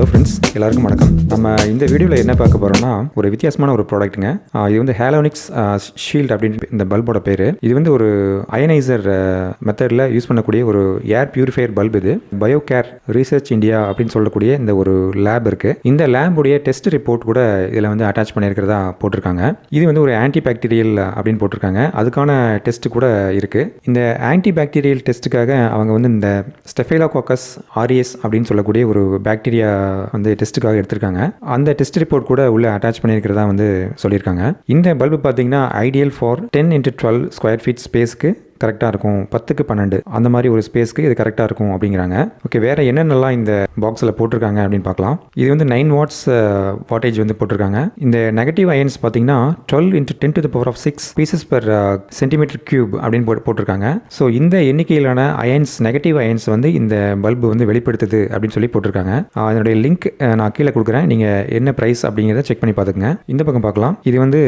Hello friends, எல்லாருக்கும் வணக்கம். நம்ம இந்த வீடியோவில் என்ன பார்க்க போகிறோம்னா ஒரு வித்தியாசமான ஒரு ப்ராடக்ட்டுங்க. இது வந்து ஹேலோனிக்ஸ் ஷீல்ட் அப்படின்னு இந்த பல்போட பேர். இது வந்து ஒரு அயனைசர் மெத்தடில் யூஸ் பண்ணக்கூடிய ஒரு ஏர் பியூரிஃபையர் பல்ப். இது பயோகேர் ரிசர்ச் இந்தியா அப்படின்னு சொல்லக்கூடிய இந்த ஒரு லேப் இருக்குது. இந்த லேபுடைய டெஸ்ட் ரிப்போர்ட் கூட இதில் வந்து அட்டாச் பண்ணியிருக்கிறதா போட்டிருக்காங்க. இது வந்து ஒரு ஆன்டி பாக்டீரியல் அப்படின்னு போட்டிருக்காங்க. அதுக்கான டெஸ்ட் கூட இருக்குது. இந்த ஆன்டி பாக்டீரியல் டெஸ்ட்டுக்காக அவங்க வந்து இந்த ஸ்டெஃபைலோகோக்கஸ் ஆரியஸ் அப்படின்னு சொல்லக்கூடிய ஒரு பாக்டீரியா வந்து டெஸ்ட்டுக்காக எடுத்திருக்காங்க. அந்த டெஸ்ட் ரிப்போர்ட் கூட உள்ள அட்டாச் பண்ணியிருக்கிறதா வந்து சொல்லியிருக்காங்க. இந்த பல்பு பார்த்தீங்கன்னா ideal for 10x12 square feet ஸ்பேஸ்க்கு கரெக்டாக இருக்கும். 10x12 அந்த மாதிரி ஒரு ஸ்பேஸ்க்கு இது கரெக்டாக இருக்கும் அப்படிங்கிறாங்க. ஓகே, வேறு என்னென்னலாம் இந்த பாக்ஸில் போட்டிருக்காங்க அப்படின்னு பார்க்கலாம். இது வந்து 9 watts வாட்டேஜ் வந்து போட்டிருக்காங்க. இந்த நெகட்டிவ் அயன்ஸ் பார்த்தீங்கன்னா 12x10⁶ pieces per centimetre cube அப்படின்னு போட்டிருக்காங்க. ஸோ இந்த எண்ணிக்கையிலான அயன்ஸ், நெகட்டிவ் அயன்ஸ் வந்து இந்த பல்பு வந்து வெளிப்படுத்துது அப்படின்னு சொல்லி போட்டிருக்காங்க. அதனுடைய லிங்க் நான் கீழே கொடுக்குறேன். நீங்கள் என்ன ப்ரைஸ் அப்படிங்கிறத செக் பண்ணி பார்த்துக்குங்க. இந்த பக்கம் பார்க்கலாம். இது வந்து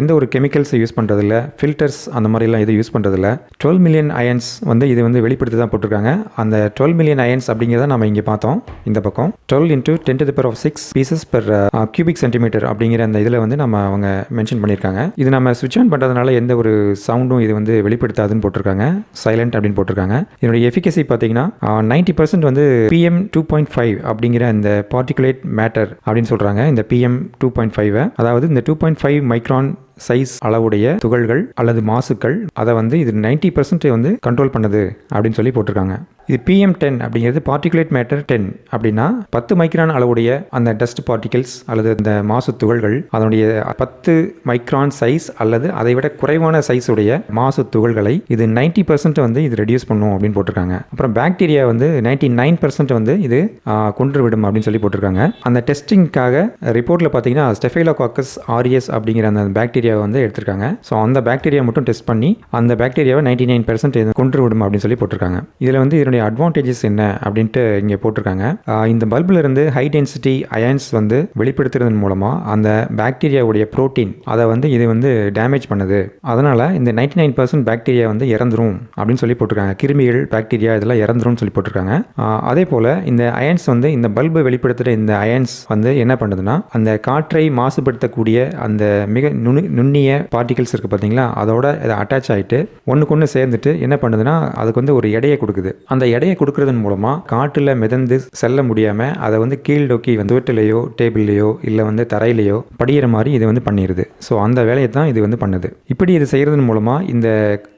எந்த ஒரு கெமிக்கல்ஸை யூஸ் பண்ணுறதில்ல, ஃபில்டர்ஸ் அந்த மாதிரிலாம் எதுவும் யூஸ் பண்ணுறதில்ல. 12 மில்லியன் அயன்ஸ் வந்து இது வந்து வெளிப்படுத்தி தான் போட்டிருக்காங்க. அந்த 12 மில்லியன் அயன்ஸ் அப்படிங்கிறத நம்ம இங்கே பார்த்தோம். இந்த பக்கம் 12x10⁶ pieces per cubic centimetre அப்படிங்கிற அந்த இதில் வந்து நம்ம அவங்க மென்ஷன் பண்ணியிருக்காங்க. இது நம்ம சுவிட்ச் ஆன் பண்ணுறதுனால எந்த ஒரு சவுண்டும் இது வந்து வெளிப்படுத்தாதுன்னு போட்டிருக்காங்க. சைலண்ட் அப்படின்னு போட்டிருக்காங்க. இதனுடைய எஃபிகசி பார்த்தீங்கன்னா 90% வந்து PM2.5 அப்படிங்கிற இந்த பார்ட்டிகுலேட் மேட்டர் அப்படின்னு சொல்கிறாங்க. இந்த PM2.5 அதாவது இந்த 2.5 மைக்ரான் சைஸ் அளவுடைய துகள்கள் அல்லது மாசுக்கள் அதை வந்து இது 90% வந்து கண்ட்ரோல் பண்ணுது அப்படின்னு சொல்லி போட்டிருக்காங்க. இது PM10 அப்படிங்கிறது பார்ட்டிகுலேட் மேட்டர் 10 அப்படின்னா 10 மைக்ரான் அளவுடைய அந்த டஸ்ட் பார்ட்டிகல்ஸ் அல்லது இந்த மாசு துகள்கள் அதனுடைய 10 மைக்ரான் சைஸ் அல்லது அதை விட குறைவான சைஸ் உடைய மாசு துகள்களை இது 90% வந்து இது ரெடியூஸ் பண்ணும் அப்படின்னு போட்டிருக்காங்க. அப்புறம் பாக்டீரியா வந்து 99% வந்து இது கொன்று விடும் அப்படின்னு சொல்லி போட்டிருக்காங்க. அந்த டெஸ்டிங்காக ரிப்போர்ட்டில் பார்த்தீங்கன்னா ஸ்டெஃபைலோகாக்கஸ் ஆரியஸ் அப்படிங்கிற அந்த பாக்டீரியா வந்து எடுத்திருக்காங்க. ஸோ அந்த பாக்டீரியா மட்டும் டெஸ்ட் பண்ணி அந்த பாக்டீரியாவை 99% கொன்று விடும் அப்படின்னு சொல்லி போட்டிருக்காங்க. இதில் வந்து இதனுடைய அட்வான்டேஜஸ் என்ன அப்படின்ட்டு இங்கே போட்டிருக்காங்க. இந்த பல்பில் இருந்து ஹை டென்சிட்டி அயன்ஸ் வந்து வெளிப்படுத்துறதன் மூலமாக அந்த பாக்டீரியாவுடைய புரோட்டீன் அதை வந்து இது வந்து டேமேஜ் பண்ணுது. அதனால் இந்த 99% பாக்டீரியா வந்து இறந்துரும் அப்படின்னு சொல்லி போட்டிருக்காங்க. கிருமிகள், பாக்டீரியா இதெல்லாம் இறந்துரும்னு சொல்லி போட்டிருக்காங்க. அதே போல் இந்த அயன்ஸ் வந்து இந்த பல்பு வெளிப்படுத்துகிற இந்த அயன்ஸ் வந்து என்ன பண்ணுதுன்னா அந்த காற்றை மாசுபடுத்தக்கூடிய அந்த மிக நுண்ணிய பார்ட்டிகல்ஸ் இருக்குது பார்த்தீங்களா, அதோட இதை அட்டாச் ஆகிட்டு ஒன்றுக்கு ஒன்று சேர்ந்துட்டு என்ன பண்ணுதுன்னா அதுக்கு வந்து ஒரு எடையை கொடுக்குது. அந்த எடையை கொடுக்கறதன் மூலமாக காற்றில் மிதந்து செல்ல முடியாமல் அதை வந்து கீழ் நோக்கி வந்து வீட்டிலையோ டேபிள்லையோ இல்லை வந்து தரையிலையோ படிகிற மாதிரி இது வந்து பண்ணிடுது. ஸோ அந்த வேலையை தான் இது வந்து பண்ணுது. இப்படி இது செய்கிறதன் மூலமாக இந்த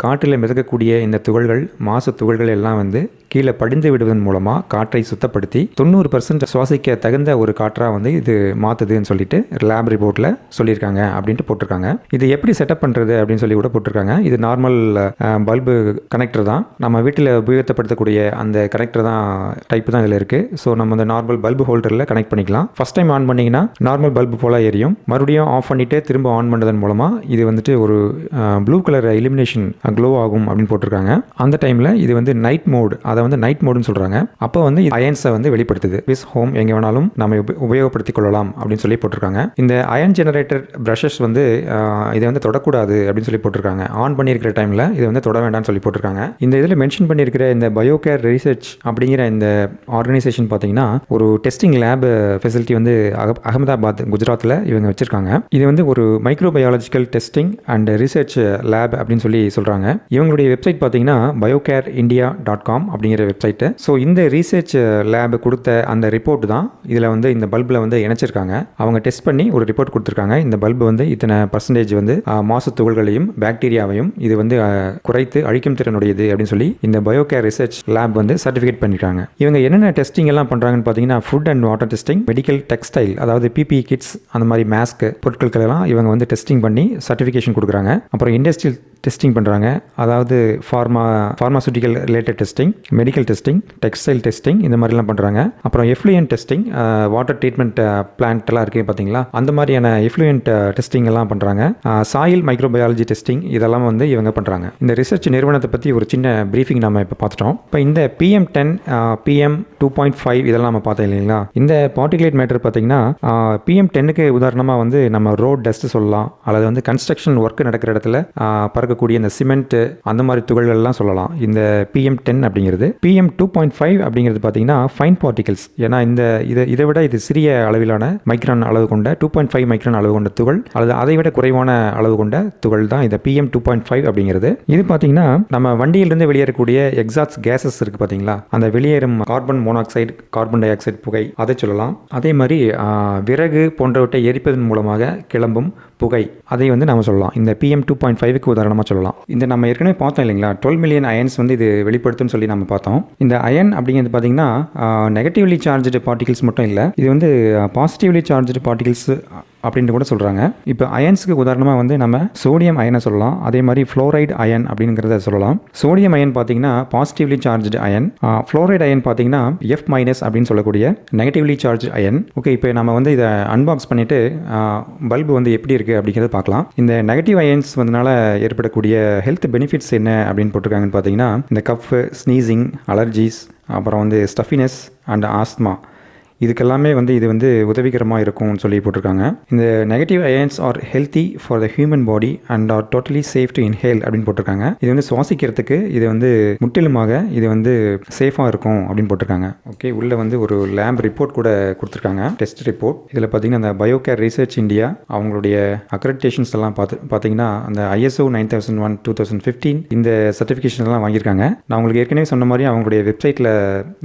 காற்றில் மிதக்கக்கூடிய இந்த துகள்கள், மாசு துகள்கள் எல்லாம் வந்து கீழே படிந்து விடுவதன் மூலமாக காற்றை சுத்தப்படுத்தி 90% சுவாசிக்க தகுந்த ஒரு காற்றாக வந்து இது மாற்றுதுன்னு சொல்லிட்டு லேப் ரிப்போர்ட்டில் சொல்லியிருக்காங்க அப்படின்ட்டு போட்டிருக்காங்க. இது எப்படி செட்டப் பண்ணுறது அப்படின்னு சொல்லி கூட போட்டிருக்காங்க. இது நார்மல் பல்பு கனெக்டர் தான். நம்ம வீட்டில் உபயோகப்படுத்தக்கூடிய அந்த கனெக்டர் தான் டைப் தான் இதில் இருக்குது. ஸோ நம்ம இந்த நார்மல் பல்பு ஹோல்டரில் கனெக்ட் பண்ணிக்கலாம். ஃபஸ்ட் டைம் ஆன் பண்ணிங்கன்னா நார்மல் பல்பு போல் எரியும். மறுபடியும் ஆஃப் பண்ணிவிட்டு திரும்ப ஆன் பண்ணுறதன் மூலமாக இது வந்துட்டு ஒரு ப்ளூ கலர் இலுமினேஷன் க்ளோ ஆகும் அப்படின்னு போட்டிருக்காங்க. அந்த டைமில் இது வந்து நைட் மோட், அதை வந்து நைட் மோடுன்னு சொல்கிறாங்க. அப்போ வந்து அயன்ஸை வந்து வெளிப்படுத்துது. ஆஃபீஸ், ஹோம் எங்கே வேணாலும் நம்ம உபயோகப்படுத்திக் கொள்ளலாம் அப்படின்னு சொல்லி போட்டிருக்காங்க. இந்த அயன் ஜெனரேட்டர் ப்ரஷஸ் வந்து இதை வந்து தொடக்கூடாது அப்படின்னு சொல்லி போட்டிருக்காங்க. ஆன் பண்ணியிருக்கிற டைமில் இதை வந்து தொட வேண்டாம்னு சொல்லி போட்டிருக்காங்க. இந்த இதில் மென்ஷன் பண்ணியிருக்கிற இந்த பயோகேர் ரிசர்ச் அப்படிங்கிற இந்த ஆர்கனைசேஷன் பார்த்தீங்கன்னா ஒரு டெஸ்டிங் லேப் ஃபெசிலிட்டி வந்து அகமதாபாத், குஜராத்தில் இவங்க வச்சுருக்காங்க. இது வந்து ஒரு microbiological testing and research lab அப்படின்னு சொல்லி சொல்கிறாங்க. இவங்களுடைய வெப்சைட் பார்த்தீங்கன்னா biocareindia.com அப்படிங்கிற வெப்சைட்டு. ஸோ இந்த ரிசர்ச் லேப் கொடுத்த அந்த ரிப்போர்ட் தான் இதில் வந்து இந்த பல்பில் வந்து இணைச்சிருக்காங்க. அவங்க டெஸ்ட் பண்ணி ஒரு ரிப்போர்ட் கொடுத்துருக்காங்க. இந்த பல்பு வந்து இத்தனை பர்சன்டேஜ் வந்து மாசு துகள்களையும் பாக்டீரியாவையும் இது வந்து குறைத்து அழிக்கும் திறனுடையது அப்படின்னு சொல்லி இந்த பயோகேர் ரிசர்ச் லேப் வந்து சர்டிஃபிகேட் பண்ணியிருக்காங்க. இவங்க என்னென்ன டெஸ்டிங் எல்லாம் பண்ணுறாங்கன்னு பார்த்தீங்கன்னா food and water testing, medical, textile, அதாவது PPE கிட்ஸ், அந்த மாதிரி மாஸ்க் பொருட்களுக்கெல்லாம் இவங்க வந்து டெஸ்டிங் பண்ணி சர்டிஃபிகேஷன் கொடுக்குறாங்க. அப்புறம் இண்டஸ்ட்ரியல் டெஸ்டிங் பண்ணுறாங்க. அதாவது pharmaceutical related testing, medical testing, textile testing, இந்த மாதிரிலாம் பண்ணுறாங்க. அப்புறம் effluent testing, water treatment plant எல்லாம் இருக்குது பார்த்தீங்களா, அந்த மாதிரியான எஃப்ளூயன்ட் டெஸ்டிங் எல்லாம் பண்ணுறாங்க. சாயில் மைக்ரோபயாலஜி டெஸ்டிங் இதெல்லாம் வந்து இவங்க பண்ணுறாங்க. இந்த ரிசர்ச் நிறுவனத்தை பற்றி ஒரு சின்ன ப்ரீஃபிங் நம்ம இப்போ பார்த்துட்டோம். இப்போ இந்த PM10 PM 2.5 இதெல்லாம் நம்ம பார்த்தோம் இல்லைங்களா. இந்த பார்ட்டிகுலேட் மேட்டர் பார்த்தீங்கன்னா PM10க்கு உதாரணமாக வந்து நம்ம ரோட் டஸ்ட் சொல்லலாம், அல்லது வந்து கன்ஸ்ட்ரக்ஷன் ஒர்க் நடக்கிற இடத்துல பறக்கக்கூடிய இந்த சிமெண்ட் அந்த மாதிரி துகள்கள்லாம் சொல்லலாம் இந்த PM10 அப்படிங்கிறது. PM 2.5 அப்படிங்கிறது பார்த்தீங்கன்னா ஃபைன் பார்ட்டிகல்ஸ். ஏன்னா இதை விட இது சிறிய அளவிலான மைக்ரான் அளவு கொண்ட 2.5 மைக்ரான் அளவு கொண்ட துகள், அல்லது அதை விட குறைவான அளவு கொண்ட துகள் தான் இந்த PM 2.5 அப்படிங்கிறது. இது பார்த்தீங்கன்னா நம்ம வண்டியிலிருந்து வெளியேறக்கூடிய எக்ஸாஸ்ட் கேஸஸ் இருக்கு பார்த்தீங்களா, அந்த வெளியேறும் carbon monoxide, carbon di oxide புகை, அதை சொல்லலாம். அதே மாதிரி விறகு போன்றவற்றை எரிப்பதன் மூலமாக கிளம்பும் புகை, அதை வந்து நம்ம சொல்லலாம் இந்த PM 2.5க்கு உதாரணமாக சொல்லலாம். இந்த நம்ம ஏற்கனவே பார்த்தோம் இல்லைங்களா, 12 மில்லியன் அயன்ஸ் வந்து இது வெளிப்படுத்தும்னு சொல்லி நம்ம பார்த்தோம். இந்த அயன் அப்படிங்கிறது பார்த்தீங்கன்னா நெகட்டிவ்லி சார்ஜ்டு பார்ட்டிகல்ஸ் மட்டும் இல்லை, இது வந்து பாசிட்டிவ்லி சார்ஜ்டு பார்ட்டிகல்ஸ் அப்படின்ட்டு கூட சொல்கிறாங்க. இப்போ அயன்ஸுக்கு உதாரணமாக வந்து நம்ம சோடியம் அயனை சொல்லலாம், அதே மாதிரி ஃப்ளோரைடு அயன் அப்படிங்கிறத சொல்லலாம். சோடியம் அயன் பார்த்தீங்கன்னா positively charged ion, fluoride ion பார்த்தீங்கன்னா F- அப்படின்னு சொல்லக்கூடிய நெகட்டிவ்லி சார்ஜ் அயன். ஓகே, இப்போ நம்ம வந்து இதை அன்பாக்ஸ் பண்ணிவிட்டு பல்பு வந்து எப்படி இருக்குது அப்படிங்கிறத பார்க்கலாம். இந்த நெகட்டிவ் அயன்ஸ் வந்தனால ஏற்படக்கூடிய ஹெல்த் பெனிஃபிட்ஸ் என்ன அப்படின்னு போட்டிருக்காங்கன்னு பார்த்தீங்கன்னா இந்த கஃப், ஸ்னீசிங், அலர்ஜிஸ், அப்புறம் வந்து ஸ்டஃபினஸ் அண்ட் ஆஸ்மா, இதுக்கெல்லாமே வந்து இது வந்து உதவிகரமாக இருக்கும்னு சொல்லி போட்டிருக்காங்க. இந்த negative ions R healthy for the human body and are totally safe to inhale அப்படின்னு போட்டிருக்காங்க. இது வந்து சுவாசிக்கிறதுக்கு இது வந்து முற்றிலுமாக இது வந்து சேஃபாக இருக்கும் அப்படின்னு போட்டிருக்காங்க. ஓகே, உள்ளே வந்து ஒரு லேப் ரிப்போர்ட் கூட கொடுத்துருக்காங்க, டெஸ்ட் ரிப்போர்ட். இதில் பார்த்தீங்கன்னா அந்த பயோகேர் ரிசர்ச் இந்தியா அவங்களுடைய அக்ரெடிடேஷன்ஸ் எல்லாம் பார்த்தீங்கன்னா அந்த ISO 9001 2015 இந்த சர்டிஃபிகேஷன் எல்லாம் வாங்கியிருக்காங்க. நான் உங்களுக்கு ஏற்கனவே சொன்ன மாதிரி அவங்களுடைய வெப்சைட்டில்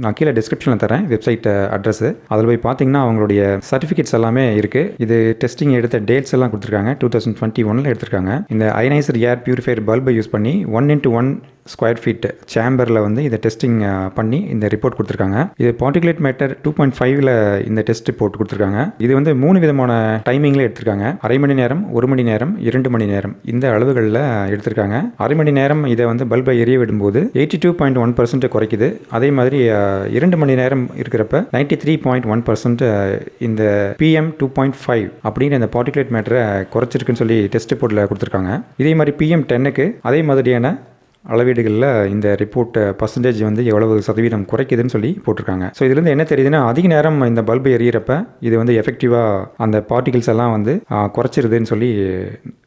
நான் கீழே டிஸ்கிரிப்ஷனில் தரேன் வெப்சைட் அட்ரஸ். அதில் போய் பார்த்தீங்கன்னா அவங்களுடைய சர்டிஃபிகேட்ஸ் எல்லாமே இருக்குது. இது டெஸ்டிங் எடுத்த டேட்ஸ் எல்லாம் கொடுத்துருக்காங்க, 2021 எடுத்திருக்காங்க. இந்த அயனைசர் ஏர் பியூரிஃபையர் பல்பை யூஸ் பண்ணி 1x1 ஸ்கொயர் ஃபீட் சேம்பரில் வந்து இதை டெஸ்டிங் பண்ணி இந்த ரிப்போர்ட் கொடுத்துருக்காங்க. இது பார்ட்டிகுலேட் மேட்டர் 2.5ல் இந்த டெஸ்ட் ரிப்போர்ட் கொடுத்துருக்காங்க. இது வந்து 3 விதமான டைமிங்கில் எடுத்திருக்காங்க. அரை மணி நேரம், 1 மணி நேரம், 2 மணி நேரம், இந்த அளவுகளில் எடுத்திருக்காங்க. அரை மணி நேரம் இதை வந்து பல்பை எரிய விடும்போது 82.1% குறைக்குது. அதே மாதிரி 2 மணி நேரம் இருக்கிறப்ப 93.1% இந்த PM 2.5 அப்படின்னு இந்த பார்ட்டிகுலேட் மேட்டரை குறைச்சிருக்குன்னு சொல்லி டெஸ்ட் ரிப்போர்ட்டில் கொடுத்துருக்காங்க. இதே மாதிரி PM10க்கு அதே மாதிரியான அளவீடுகளில் இந்த ரிப்போர்ட் பர்சன்டேஜ் வந்து எவ்வளவு சதவீதம் குறைக்குதுன்னு சொல்லி போட்டிருக்காங்க. ஸோ இதுலேருந்து என்ன தெரியுதுன்னா, அதிக நேரம் இந்த பல்பு எரியறப்ப இது வந்து எஃபெக்டிவாக அந்த பார்ட்டிகல்ஸ் எல்லாம் வந்து குறைச்சிருதுன்னு சொல்லி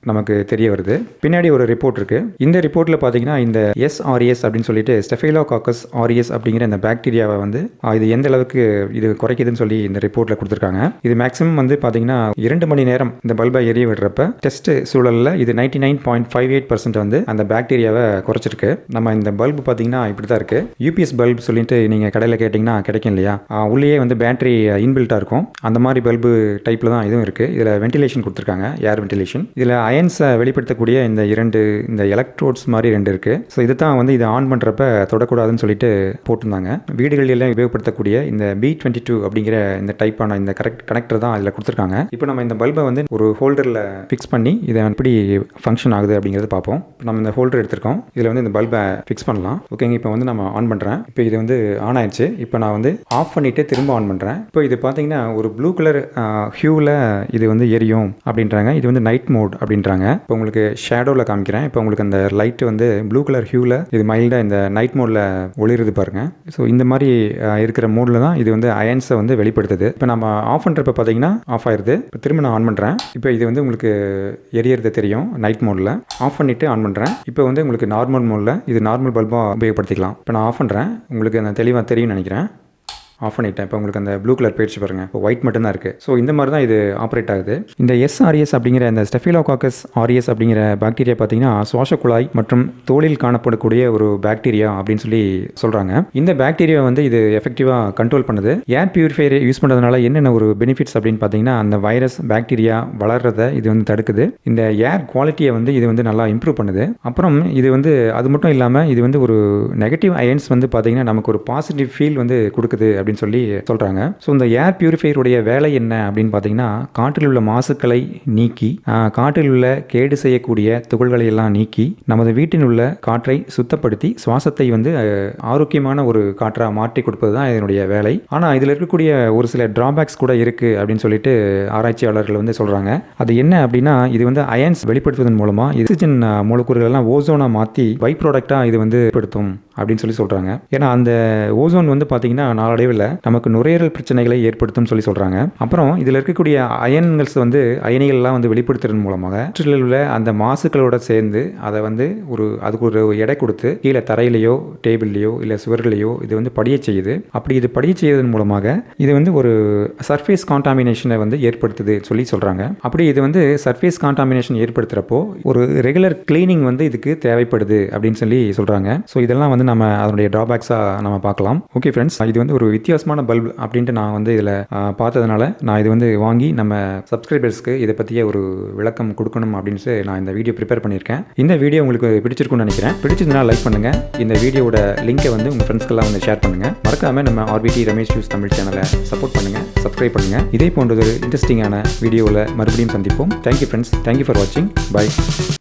நமக்கு தெரிய வருது. பின்னாடி ஒரு ரிப்போர்ட் இருக்குது. இந்த ரிப்போர்ட்டில் பார்த்தீங்கன்னா இந்த SRES அப்படின்னு சொல்லிட்டு ஸ்டெஃபைலோகாக்கஸ் ஆரியஸ் அப்படிங்கிற இந்த பாக்டீரியாவை வந்து இது எந்த அளவுக்கு இது குறைக்குதுன்னு சொல்லி இந்த ரிப்போர்ட்டில் கொடுத்துருக்காங்க. இது மேக்ஸிமம் வந்து பார்த்தீங்கன்னா 2 மணி நேரம் இந்த பல்பை எரிய விடுறப்ப டெஸ்ட் சூழலில் இது 99.58% வந்து அந்த பாக்டீரியாவை குறைச்சிருக்கு. நம்ம இந்த பல்பு பார்த்தீங்கன்னா இப்படி தான் இருக்குது. UPS பல்பு சொல்லிட்டு நீங்கள் கடையில் கேட்டிங்கன்னா கிடைக்கும் இல்லையா, உள்ளேயே வந்து பேட்டரி இன்பில்ட்டாக இருக்கும். அந்த மாதிரி பல்பு டைப்பில் தான் இதுவும் இருக்குது. இதில் வென்டிலேஷன் கொடுத்துருக்காங்க, ஏர் வென்டிலேஷன். இதில் அயன்ஸை வெளிப்படுத்தக்கூடிய இந்த எலக்ட்ரோட்ஸ் மாதிரி 2 இருக்குது. ஸோ இது தான் வந்து இதை ஆன் பண்ணுறப்ப தொடக்கூடாதுன்னு சொல்லிட்டு போட்டிருந்தாங்க. வீடுகளில் உபயோகப்படுத்தக்கூடிய இந்த B22 அப்படிங்கிற இந்த டைப்பான இந்த கனெக்டர் தான் அதில் கொடுத்துருக்காங்க. இப்போ நம்ம இந்த பல்பை வந்து ஒரு ஹோல்டரில் ஃபிக்ஸ் பண்ணி இதை எப்படி ஃபங்க்ஷன் ஆகுது அப்படிங்கிறது பார்ப்போம். நம்ம இந்த ஹோல்டர் எடுத்திருக்கோம், இதில் வந்து இந்த பல்பை ஃபிக்ஸ் பண்ணலாம். ஓகேங்க, இப்போ வந்து நம்ம ஆன் பண்ணுறேன். இப்போ இது வந்து ஆன் ஆயிடுச்சு. இப்போ நான் வந்து ஆஃப் பண்ணிவிட்டு திரும்ப ஆன் பண்ணுறேன். இப்போ இது பார்த்தீங்கன்னா ஒரு ப்ளூ கலர் ஹியூவில் இது வந்து எரியும் அப்படின்றாங்க. இது வந்து நைட் மோட் அப்படின்றாங்க. இப்போ உங்களுக்கு ஷேடோவில் காமிக்கிறேன். இப்போ உங்களுக்கு அந்த லைட் வந்து ப்ளூ கலர் ஹியூவில் இது மைல்டாக இந்த நைட் மோடில் ஒளிருது பாருங்கள். ஸோ இந்த மாதிரி இருக்கிற மோடில் தான் இது வந்து அயன்ஸை வந்து வெளிப்படுத்துது. இப்போ நம்ம ஆஃப் பண்ணுறப்ப பார்த்தீங்கன்னா ஆஃப் ஆயிடுது. இப்போ திரும்ப நான் ஆன் பண்ணுறேன். இப்போ இது வந்து உங்களுக்கு எரியறது தெரியும் நைட் மோடில். ஆஃப் பண்ணிவிட்டு ஆன் பண்ணுறேன். இப்போ வந்து உங்களுக்கு நார்மல் மோடில் இது நார்மல் பல்பாக உபயோகப்படுத்திக்கலாம். இப்போ நான் ஆஃப் பண்ணுறேன். உங்களுக்கு அந்த தெளிவாக தெரியும்னு நினைக்கிறேன். ஆஃப் பண்ணிட்டேன். இப்போ உங்களுக்கு அந்த ப்ளூ கலர் போயிடுச்சு பாருங்கள். இப்போ ஒயிட் மட்டும் தான் இருக்குது. ஸோ இந்த மாதிரி தான் இது ஆப்ரேட் ஆகுது. இந்த SRES அப்படிங்கிற இந்த ஸ்டெஃபிலோகாக்கஸ் ஆரியஸ் அப்படிங்கிற பாக்டீரியா பார்த்தீங்கன்னா சுவாச குழாய் மற்றும் தோலில் காணப்படக்கூடிய ஒரு பாக்டீரியா அப்படின்னு சொல்லி சொல்கிறாங்க. இந்த பாக்டீரியா வந்து இது எஃபெக்டிவாக கண்ட்ரோல் பண்ணுது. ஏர் பியூரிஃபையர் யூஸ் பண்ணுறதுனால என்னென்ன ஒரு பெனிஃபிட்ஸ் அப்படின்னு பார்த்தீங்கன்னா, அந்த வைரஸ் பாக்டீரியா வளர்றதை இது வந்து தடுக்குது. இந்த ஏர் குவாலிட்டியை வந்து இது வந்து நல்லா இம்ப்ரூவ் பண்ணுது. அப்புறம் இது வந்து அது மட்டும் இல்லாமல் இது வந்து ஒரு நெகட்டிவ் அயன்ஸ் வந்து பார்த்தீங்கன்னா நமக்கு ஒரு பாசிட்டிவ் ஃபீல் வந்து கொடுக்குது அப்படின்னு சொல்லி சொல்றாங்க. ஸோ இந்த ஏர் பியூரிஃபையருடைய வேலை என்ன அப்படின்னு பார்த்தீங்கன்னா, காற்றில் உள்ள மாசுக்களை நீக்கி காற்றில் உள்ள கேடு செய்யக்கூடிய துகள்களை எல்லாம் நீக்கி நமது வீட்டில் உள்ள காற்றை சுத்தப்படுத்தி சுவாசத்தை வந்து ஆரோக்கியமான ஒரு காற்றாக மாற்றி கொடுப்பது தான் இதனுடைய வேலை. ஆனால் இதில் இருக்கக்கூடிய ஒரு சில டிராபேக்ஸ் கூட இருக்குது அப்படின்னு சொல்லிட்டு ஆராய்ச்சியாளர்கள் வந்து சொல்கிறாங்க. அது என்ன அப்படின்னா, இது வந்து அயன்ஸ் வெளிப்படுத்துவதன் மூலமாக ஆக்சிஜன் மூலக்கூறுகள் எல்லாம் ஓசோனாக மாற்றி பை ப்ராடக்டாக இது வந்து வெளிப்படுத்தும் அப்படின்னு சொல்கிறாங்க. ஏன்னா அந்த ஓசோன் வந்து பார்த்திங்கன்னா நாளடைவில் நமக்கு நுரையீரல் பிரச்சனைகளை ஏற்படுத்தும் சொல்கிறாங்க. அப்புறம் இதில் இருக்கக்கூடிய அயன்கள்ஸ் வந்து அயனிகள்லாம் வந்து வெளிப்படுத்துறது மூலமாக சுற்றில் உள்ள அந்த மாசுக்களோட சேர்ந்து அதை வந்து அதுக்கு ஒரு எடை கொடுத்து கீழே தரையிலையோ டேபிள்லையோ இல்லை சுவர்களையோ இது வந்து படிய செய்யுது. அப்படி இது படிய செய்வதன் மூலமாக இது வந்து ஒரு சர்ஃபேஸ் கான்டாமினேஷனை வந்து ஏற்படுத்துது சொல்கிறாங்க. அப்படி இது வந்து சர்ஃபேஸ் கான்டாமினேஷன் ஏற்படுத்துகிறப்போ ஒரு ரெகுலர் கிளீனிங் வந்து இதுக்கு தேவைப்படுது அப்படின்னு சொல்கிறாங்க. ஸோ இதெல்லாம் வந்து நம்ம அதனுடைய ட்ராபேக்ஸாக நம்ம பார்க்கலாம். ஓகே ஃப்ரெண்ட்ஸ், இது வந்து ஒரு வித்தியாசமான பல்ப் அப்படின்ட்டு நான் வந்து இதில் பார்த்ததுனால நான் இது வந்து வாங்கி நம்ம சப்ஸ்கிரைபர்ஸ்க்கு இதை பற்றிய ஒரு விளக்கம் கொடுக்கணும் அப்படின்னு நான் இந்த வீடியோ ப்ரிப்பேர் பண்ணியிருக்கேன். இந்த வீடியோ உங்களுக்கு பிடிச்சிருக்குன்னு நினைக்கிறேன். பிடிச்சிருந்தா லைக் பண்ணுங்கள். இந்த வீடியோட லிங்கை வந்து உங்கள் ஃப்ரெண்ட்ஸ்க்கெல்லாம் வந்து ஷேர் பண்ணுங்கள். மறக்காமல் நம்ம ஆர்பிடி ரமேஷ் நியூஸ் தமிழ் சேனலை சப்போர்ட் பண்ணுங்கள், சப்ஸ்கிரைப் பண்ணுங்கள். இதே போன்ற ஒரு இன்ட்ரெஸ்டிங்கான வீடியோவில் மறுபடியும் சந்திப்போம். தேங்க்யூ ஃப்ரெண்ட்ஸ், தேங்க்யூ ஃபார் வாட்சிங். பை.